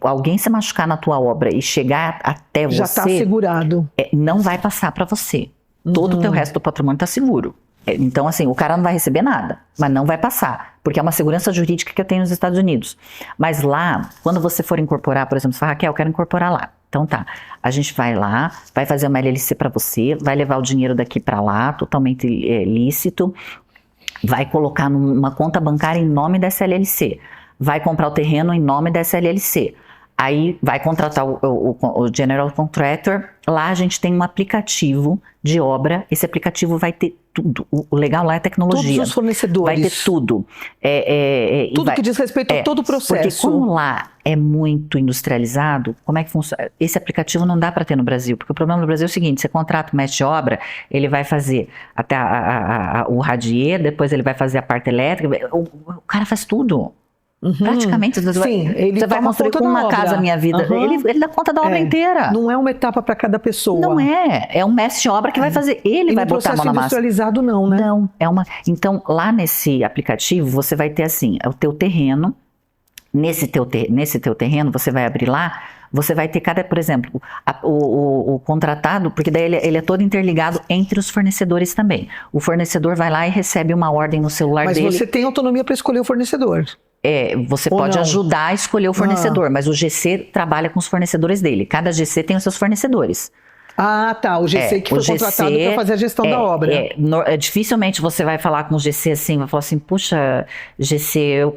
alguém se machucar na tua obra e chegar até você... Já está segurado. Não vai passar para você. Todo o teu resto do patrimônio está seguro. Então, assim, o cara não vai receber nada, mas não vai passar, porque é uma segurança jurídica que eu tenho nos Estados Unidos. Mas lá, quando você for incorporar, por exemplo, você fala, Raquel, eu quero incorporar lá. Então tá, a gente vai lá, vai fazer uma LLC para você, vai levar o dinheiro daqui para lá, totalmente lícito, vai colocar numa conta bancária em nome dessa LLC, vai comprar o terreno em nome dessa LLC, aí vai contratar o General Contractor, lá a gente tem um aplicativo de obra, esse aplicativo vai ter tudo, o legal lá é tecnologia. Todos os fornecedores. Vai ter tudo. Tudo que diz respeito a todo o processo. Porque como lá é muito industrializado, como é que funciona? Esse aplicativo não dá para ter no Brasil, porque o problema no Brasil é o seguinte, você contrata o mestre de obra, ele vai fazer até o radier, depois ele vai fazer a parte elétrica, o cara faz tudo. Praticamente, você vai construir uma casa Minha Vida, ele dá conta da obra inteira. Não é uma etapa para cada pessoa. Não é um mestre de obra que vai fazer, ele vai botar a mão na massa. Industrializado não, né? Não, então lá nesse aplicativo você vai ter assim, o teu terreno, nesse teu terreno você vai abrir lá, você vai ter por exemplo, o contratado, porque daí ele é todo interligado entre os fornecedores também. O fornecedor vai lá e recebe uma ordem no celular dele. Mas você tem autonomia para escolher o fornecedor. Você pode ajudar a escolher o fornecedor, mas o GC trabalha com os fornecedores dele. Cada GC tem os seus fornecedores. Ah, tá. O GC que foi contratado para fazer a gestão da obra. Dificilmente você vai falar com o GC assim, vai falar assim, puxa, GC, eu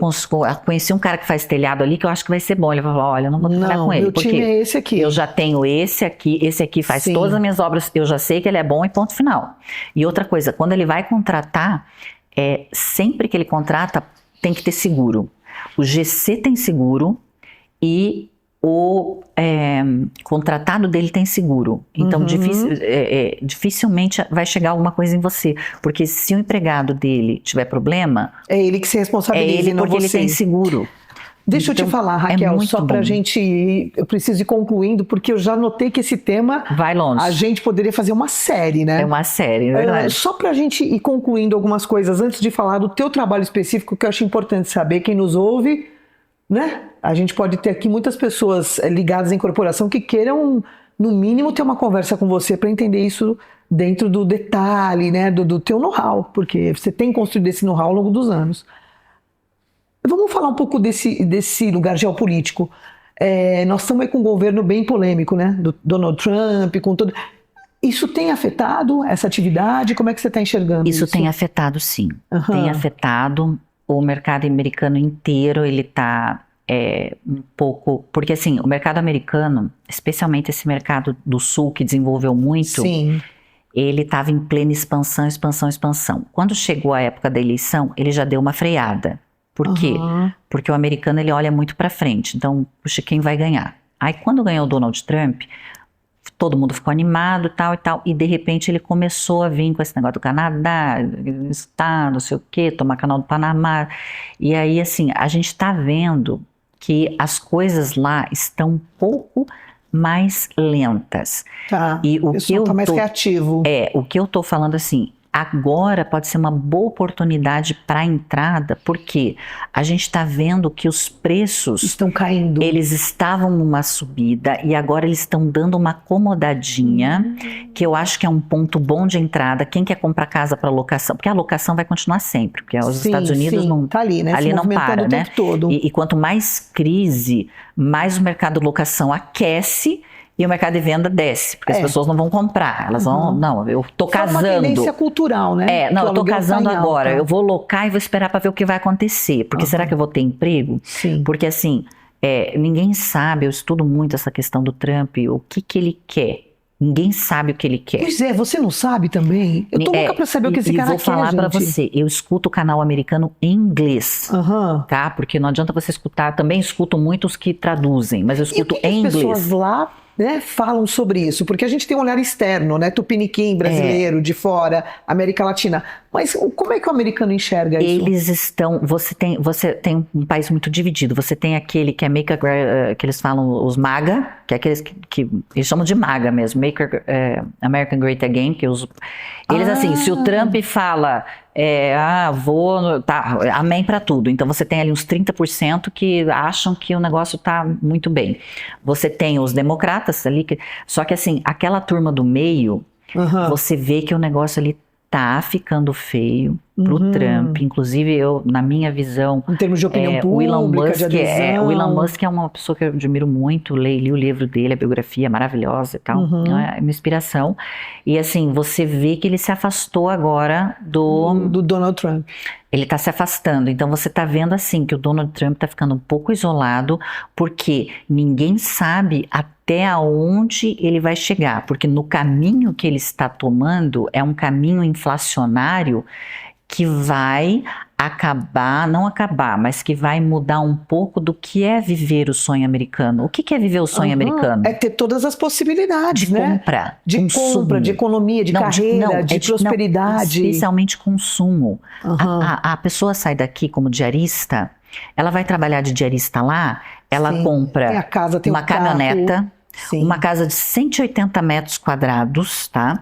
conheci um cara que faz telhado ali que eu acho que vai ser bom. Ele vai falar, olha, eu não vou trabalhar com ele. Meu time é esse aqui. Eu já tenho esse aqui faz todas as minhas obras, eu já sei que ele é bom e ponto final. E outra coisa, quando ele vai contratar, sempre que ele contrata, tem que ter seguro. O GC tem seguro e o contratado dele tem seguro. Então, dificilmente vai chegar alguma coisa em você. Porque se o empregado dele tiver problema... É ele que se responsabiliza, não porque você. ele tem seguro. Deixa eu te falar, Raquel, só pra gente ir, eu preciso ir concluindo, porque eu já notei que esse tema... Vai longe. A gente poderia fazer uma série, né? É uma série, é verdade. Só pra gente ir concluindo algumas coisas, antes de falar do teu trabalho específico, que eu acho importante saber, quem nos ouve, né? A gente pode ter aqui muitas pessoas ligadas em corporação que queiram, no mínimo, ter uma conversa com você para entender isso dentro do detalhe, né? Do teu know-how, porque você tem construído esse know-how ao longo dos anos. Vamos falar um pouco desse lugar geopolítico. Nós estamos aí com um governo bem polêmico, né? Do Donald Trump, com todo... Isso tem afetado essa atividade? Como é que você está enxergando isso? Isso tem afetado, sim. Tem afetado. O mercado americano inteiro, ele está um pouco... Porque, assim, o mercado americano, especialmente esse mercado do Sul, que desenvolveu muito... Sim. Ele estava em plena expansão. Quando chegou a época da eleição, ele já deu uma freada. Por quê? Porque o americano, ele olha muito para frente. Então, puxa, quem vai ganhar? Aí, quando ganhou o Donald Trump, todo mundo ficou animado, tal e tal. E, de repente, ele começou a vir com esse negócio do Canadá, não sei o quê, tomar canal do Panamá. E aí, assim, a gente está vendo que as coisas lá estão um pouco mais lentas. Tá. E o pessoal tá mais reativo. o que eu tô falando assim, agora pode ser uma boa oportunidade para entrada, porque a gente está vendo que os preços Estão caindo. eles estavam numa subida e agora eles estão dando uma acomodadinha, que eu acho que é um ponto bom de entrada. Quem quer comprar casa para locação, porque a locação vai continuar sempre, porque os Estados Unidos não tá ali, né? ali Se não movimentando para, o né? tempo todo. E quanto mais crise, mais o mercado de locação aquece e o mercado de venda desce, porque as pessoas não vão comprar, elas vão, não, eu tô casando. É uma tendência cultural, né? Não, Que o eu tô aluguel casando tá em agora, alta. eu vou locar e vou esperar para ver o que vai acontecer, porque será que eu vou ter emprego? Sim. Porque assim, ninguém sabe, eu estudo muito essa questão do Trump, o que ele quer. Ninguém sabe o que ele quer. Pois é, você não sabe também? Eu tô louca pra saber o que esse cara quer, vou falar pra gente. você, eu escuto o canal americano em inglês, tá? Porque não adianta você escutar, também escuto muitos que traduzem, mas eu escuto E o que em as inglês. pessoas lá, né, falam sobre isso? Porque a gente tem um olhar externo, né? Tupiniquim, brasileiro, de fora, América Latina. Mas como é que o americano enxerga isso? Eles estão, você tem um país muito dividido. Você tem aquele que é que eles falam os MAGA, que é aqueles que eles chamam de MAGA mesmo, American Great Again, que eles assim, se o Trump fala, amém pra tudo. Então você tem ali uns 30% que acham que o negócio tá muito bem. Você tem os democratas ali, só que assim, aquela turma do meio, você vê que o negócio ali tá ficando feio pro Trump. Inclusive, eu, na minha visão, em termos de opinião pública, o Elon Musk, de adesão. o Elon Musk é uma pessoa que eu admiro muito, li o livro dele, a biografia maravilhosa e tal, é uma inspiração. E assim, você vê que ele se afastou agora do Donald Trump. Ele está se afastando, então você está vendo assim que o Donald Trump está ficando um pouco isolado, porque ninguém sabe até aonde ele vai chegar, porque no caminho que ele está tomando é um caminho inflacionário que vai não acabar, mas que vai mudar um pouco do que é viver o sonho americano. O que é viver o sonho americano? É ter todas as possibilidades, de né? compra, de compra, de economia, de carreira, de prosperidade. Especialmente consumo. A pessoa sai daqui como diarista, ela vai trabalhar de diarista lá, ela compra tem a casa, tem uma caminhoneta, uma casa de 180 metros quadrados, tá?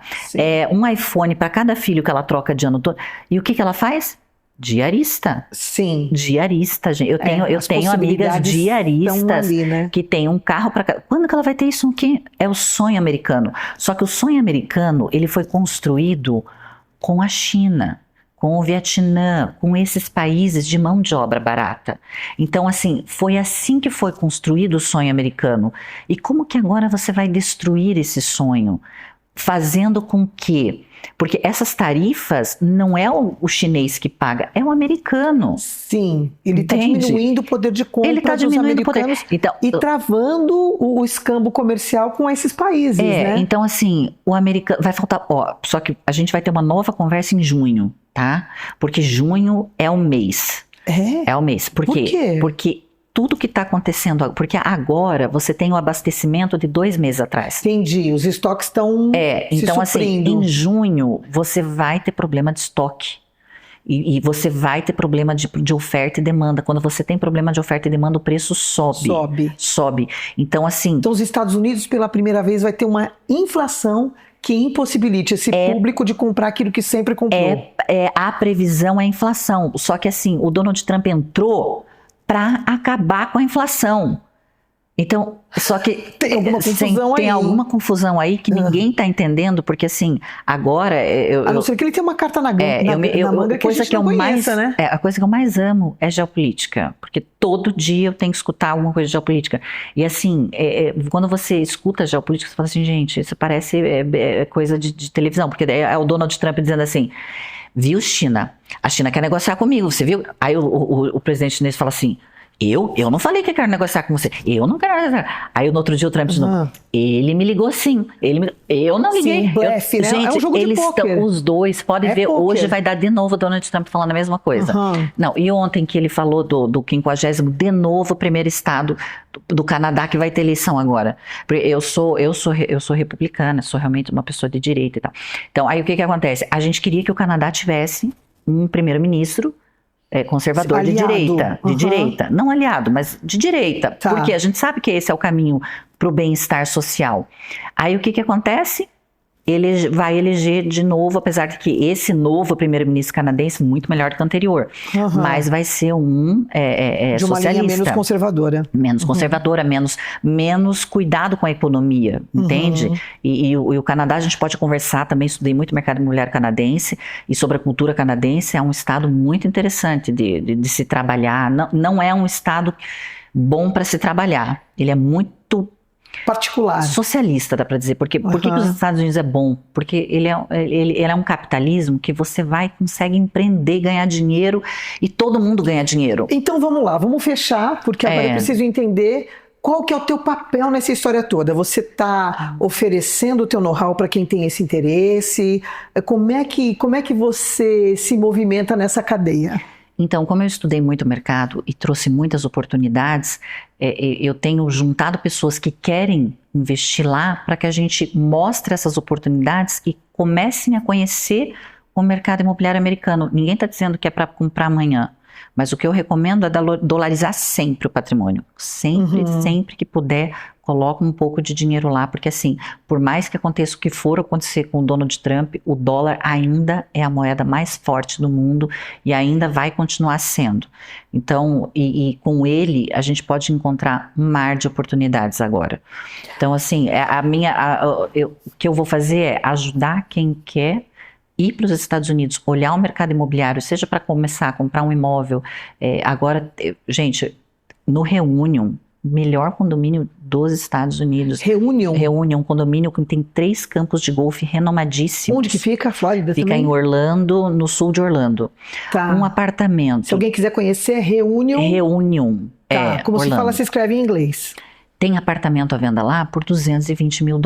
Um iPhone para cada filho que ela troca de ano todo. E o que ela faz? Diarista. Sim. Diarista, gente. Eu tenho amigas diaristas ali, né? que têm um carro para cada. Quando que ela vai ter isso aqui? É o sonho americano. Só que o sonho americano, ele foi construído com a China, com o Vietnã, com esses países de mão de obra barata. Então, assim, foi assim que foi construído o sonho americano. E como que agora você vai destruir esse sonho? Fazendo com que... Porque essas tarifas não é o chinês que paga, é o americano. Sim, ele está diminuindo o poder de compra dos americanos e travando o escambo comercial com esses países, né? Então assim, o americano vai faltar, só que a gente vai ter uma nova conversa em junho, tá? Porque junho é o mês. É o mês. Por quê? Porque tudo que está acontecendo, porque agora você tem o abastecimento de 2 meses atrás. Entendi, os estoques estão então assim, em junho você vai ter problema de estoque. E você vai ter problema de oferta e demanda. Quando você tem problema de oferta e demanda, o preço sobe. Então assim... Então os Estados Unidos, pela primeira vez, vai ter uma inflação que impossibilite esse público de comprar aquilo que sempre comprou. A previsão é a inflação. Só que assim, o Donald Trump entrou para acabar com a inflação. Então, só que tem alguma confusão aí que ninguém está entendendo, porque assim, agora... a não ser que ele tenha uma carta na manga que a gente não conheça, né? A coisa que eu mais amo é geopolítica, porque todo dia eu tenho que escutar alguma coisa de geopolítica. E assim, quando você escuta geopolítica, você fala assim, gente, isso parece coisa de televisão, porque é o Donald Trump dizendo assim... Viu, China? A China quer negociar comigo, você viu? Aí o presidente chinês fala assim, eu não falei que quero negociar com você, eu não quero negociar. Aí no outro dia o Trump diz, ele me ligou sim, eu não liguei. Sim, blefe, né? Gente, é um jogo de pôquer. Os dois, podem ver, pôquer. Hoje vai dar de novo o Donald Trump falando a mesma coisa. Não, e ontem que ele falou do 50º, de novo o primeiro estado do Canadá que vai ter eleição agora. Eu sou republicana, sou realmente uma pessoa de direita e tal. Então, aí o que acontece? A gente queria que o Canadá tivesse um primeiro-ministro conservador Aliado. de direita, não aliado, mas de direita, Tá. porque a gente sabe que esse é o caminho para o bem-estar social. Aí o que acontece? Ele vai eleger de novo, apesar de que esse novo primeiro-ministro canadense é muito melhor do que o anterior, Aham. mas vai ser um De uma linha socialista. menos conservadora. Menos conservadora, menos cuidado com a economia, entende? E o Canadá, a gente pode conversar também, estudei muito mercado imobiliário canadense e sobre a cultura canadense, é um estado muito interessante de se trabalhar, não é um estado bom para se trabalhar, ele é muito Particular. socialista, dá para dizer. Por que os Estados Unidos é bom? Porque ele é um capitalismo que você consegue empreender, ganhar dinheiro e todo mundo ganha dinheiro. Então vamos lá, vamos fechar, porque agora eu preciso entender qual que é o teu papel nessa história toda. Você está oferecendo o teu know-how para quem tem esse interesse? Como é que você se movimenta nessa cadeia? Então, como eu estudei muito o mercado e trouxe muitas oportunidades, eu tenho juntado pessoas que querem investir lá para que a gente mostre essas oportunidades e comecem a conhecer o mercado imobiliário americano. Ninguém está dizendo que é para comprar amanhã, mas o que eu recomendo é dolarizar sempre o patrimônio. Sempre que puder, coloca um pouco de dinheiro lá, porque assim, por mais que aconteça o que for acontecer com o Donald Trump, o dólar ainda é a moeda mais forte do mundo e ainda vai continuar sendo. Então, e com ele, a gente pode encontrar um mar de oportunidades agora. Então, assim, o que eu vou fazer é ajudar quem quer ir para os Estados Unidos, olhar o mercado imobiliário, seja para começar a comprar um imóvel. Agora, gente, no Reunion, melhor condomínio dos Estados Unidos. Reunion, um condomínio que tem 3 campos de golfe renomadíssimos. Onde que fica? A Flórida fica também? Fica em Orlando, no sul de Orlando. Tá. Um apartamento. Se alguém quiser conhecer, Reunion. Tá. Como Orlando. se fala, se escreve em inglês. Tem apartamento à venda lá por $220 mil.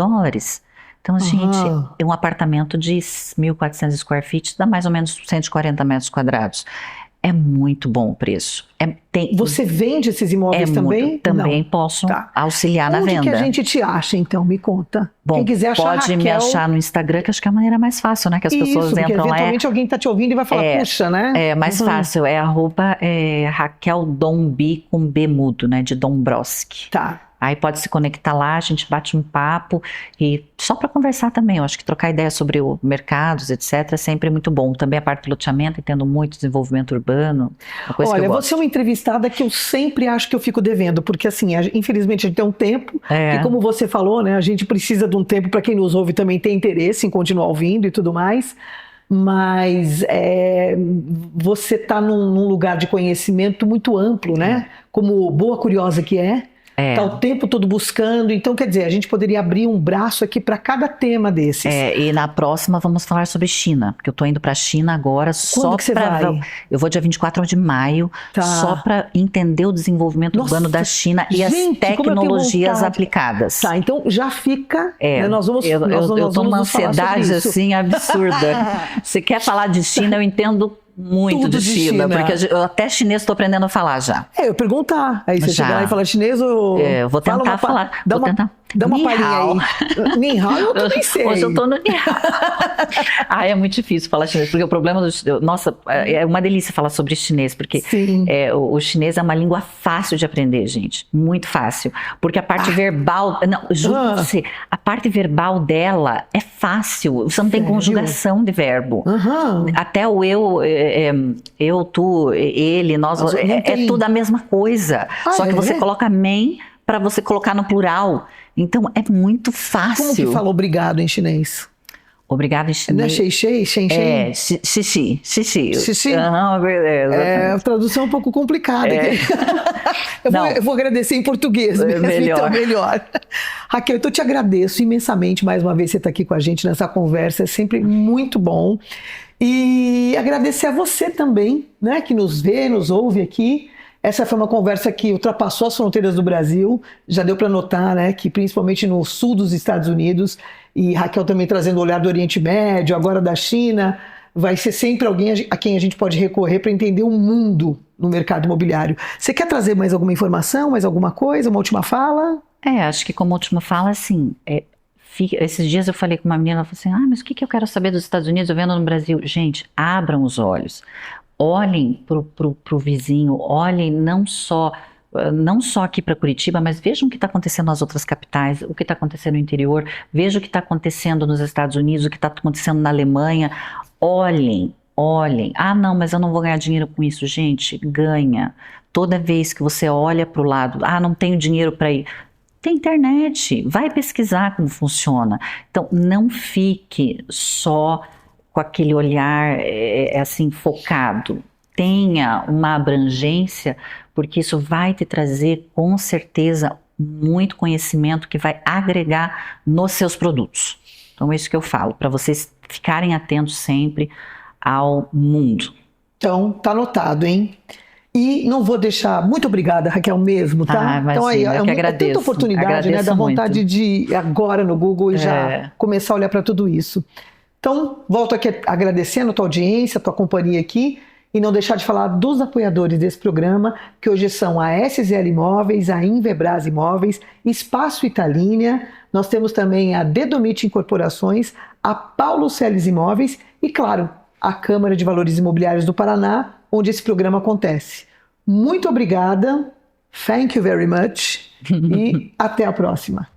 Então, gente, é um apartamento de 1.400 square feet, dá mais ou menos 140 metros quadrados. É muito bom o preço. Você vende esses imóveis também? Também posso auxiliar na venda. Onde que a gente te acha, então? Me conta. Bom, quem quiser achar pode me achar no Instagram, que acho que é a maneira mais fácil, né? Que as pessoas entram lá. Eventualmente alguém está te ouvindo e vai falar, puxa, né? É mais fácil, Raquel Dombi com B mudo, né? De Dombrowski. Tá. Aí pode se conectar lá, a gente bate um papo e só para conversar também, eu acho que trocar ideias sobre o mercados, etc, é sempre muito bom. Também a parte do loteamento, entendo muito desenvolvimento urbano, uma coisa que eu gosto. Você é uma entrevistada que eu sempre acho que eu fico devendo, porque assim, infelizmente a gente tem um tempo, e como você falou, né, a gente precisa de um tempo para quem nos ouve também ter interesse em continuar ouvindo e tudo mais, mas você está num lugar de conhecimento muito amplo, né, como boa curiosa que está o tempo todo buscando, então quer dizer, a gente poderia abrir um braço aqui para cada tema desses. E na próxima vamos falar sobre China, porque eu estou indo para a China agora. Quando que você vai? Eu vou dia 24 de maio, só para entender o desenvolvimento urbano da China e as tecnologias aplicadas. Tá, então já fica, né, nós vamos eu estou numa ansiedade assim absurda. Você quer falar de China, eu entendo muito tudo de China, porque eu até chinês estou aprendendo a falar já. Eu ia perguntar. Aí você chega lá e fala chinês ou... eu vou tentar falar. Dá uma palhinha aí. Ni hao, eu também sei. Hoje eu tô no Ni hao. É muito difícil falar chinês, porque o problema do... Nossa, é uma delícia falar sobre chinês, porque o chinês é uma língua fácil de aprender, gente. Muito fácil. Porque a parte verbal... Não, juro pra você, a parte verbal dela é fácil. Você não tem conjugação de verbo. Até o eu, tu, ele, nós... É tudo a mesma coisa. Só que você coloca men para você colocar no plural. Então, é muito fácil. Como que fala obrigado em chinês? Obrigado em chinês. Não é xixi, xixi? Xixi. Xixi? Beleza. A tradução é um pouco complicada. Eu vou agradecer em português mesmo, então melhor. Raquel, então eu te agradeço imensamente mais uma vez você estar aqui com a gente nessa conversa, é sempre muito bom. E agradecer a você também, né, que nos vê, nos ouve aqui. Essa foi uma conversa que ultrapassou as fronteiras do Brasil, já deu para notar, né, que principalmente no sul dos Estados Unidos, e Raquel também trazendo o olhar do Oriente Médio, agora da China, vai ser sempre alguém a quem a gente pode recorrer para entender o mundo no mercado imobiliário. Você quer trazer mais alguma informação, mais alguma coisa, uma última fala? Acho que como última fala, assim, esses dias eu falei com uma menina, ela falou assim, mas o que eu quero saber dos Estados Unidos, eu vendo no Brasil? Gente, abram os olhos. olhem para o vizinho, olhem não só aqui para Curitiba, mas vejam o que está acontecendo nas outras capitais, o que está acontecendo no interior, vejam o que está acontecendo nos Estados Unidos, o que está acontecendo na Alemanha. Olhem. Ah, não, mas eu não vou ganhar dinheiro com isso. Gente, ganha. Toda vez que você olha para o lado, não tenho dinheiro para ir. Tem internet, vai pesquisar como funciona. Então, não fique só com aquele olhar assim focado. Tenha uma abrangência, porque isso vai te trazer com certeza muito conhecimento que vai agregar nos seus produtos. Então é isso que eu falo, para vocês ficarem atentos sempre ao mundo. Então, tá anotado, hein? E não vou deixar... Muito obrigada, Raquel, mesmo, tá? Imagina, então aí, eu que agradeço. É tanta oportunidade, né? Dá vontade de ir agora no Google e já começar a olhar para tudo isso. Então, volto aqui agradecendo a tua audiência, a tua companhia aqui, e não deixar de falar dos apoiadores desse programa, que hoje são a SZL Imóveis, a Invebras Imóveis, Espaço Italínia, nós temos também a Dedomite Incorporações, a Paulo Celes Imóveis e, claro, a Câmara de Valores Imobiliários do Paraná, onde esse programa acontece. Muito obrigada, thank you very much, e até a próxima.